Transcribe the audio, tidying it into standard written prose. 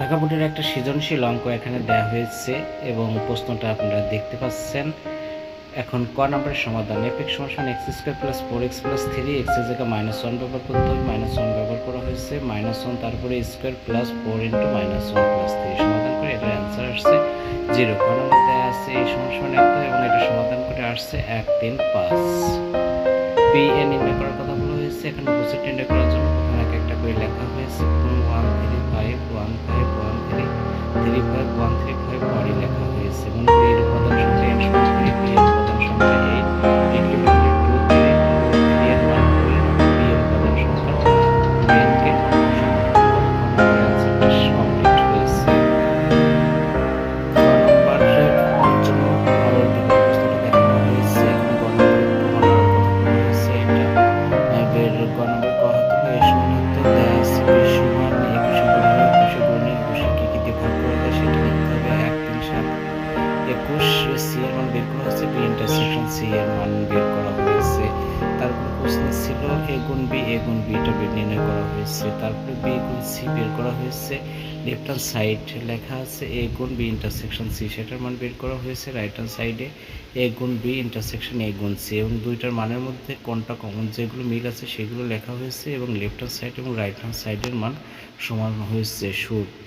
ঢাকা বোর্ডের একটা সৃজনশীল অঙ্ক এখানে দেওয়া হয়েছে এবং প্রশ্নটা আপনারা দেখতে পাচ্ছেন। এখন ক নম্বরের সমাধান f(x)(x2 + 4x + 3 x এর জায়গায় -1 ব্যবহার করতে হবে, -1 ব্যবহার করা হয়েছে, -1 তারপরে স্কোয়ার প্লাস 4 × -1 + 3 সমাধান করে এটার অ্যান্সার আসছে 0। ক নম্বর দেওয়া আছে এই সমান এত এবং এটা সমাধান করে আসছে 1, 3, 5। পি এ নির্ণয় করার কথা বলা হয়েছে। এখানে উপস্থিত নির্ণয় করার জন্য প্রথমে এক একটা করে লেখা হয়েছে। 1 3 5 1 5 1 3 3 5 1 3 5 পরে লেখা হয়েছে। মনে করি এর উপাদান সংখ্যা n সমান 3, p এর উপাদান সংখ্যা 8, p কে 2 3 এর মান 2 p এর উপাদান সংখ্যা 10 কে অ্যান্সারটা কমপ্লিট হয়েছে। গ নম্বরের পঞ্চম প্রশ্নটা দেখানো হয়েছে। এখানে গ নম্বরের প্রমাণ করার কথা বলা হয়েছে। এটা গ নম্বর ক হতে হবে এ সমান হতে দেয়া আছে b সমান 21 গুণ 21 কি কি দিয়ে ভাগ করা যায় সেটা লিখতে হবে। 1 3 7 21 সি এর মান বের করা হয়েছে, বি ইন্টারসেকশন সি এর মান বের করা হয়েছে। তারপরে প্রশ্ন ছিল এ গুণ বি এটা বের নির্ণয় করা হয়েছে। তারপরে বি গুণ সি বের করা হয়েছে। লেফট হ্যান্ড সাইড লেখা আছে এ গুণ বি ইন্টারসেকশন সি, সেটার মান বের করা হয়েছে। রাইট হ্যান্ড সাইডে এ গুণ বি ইন্টারসেকশন এ গুণ সি এবং দুইটার মানের মধ্যে কোনটা কমন, যেগুলো মিল আছে সেগুলো লেখা হয়েছে এবং লেফট হ্যান্ড সাইড এবং রাইট হ্যান্ড সাইডের মান সমান হয়েছে। শুট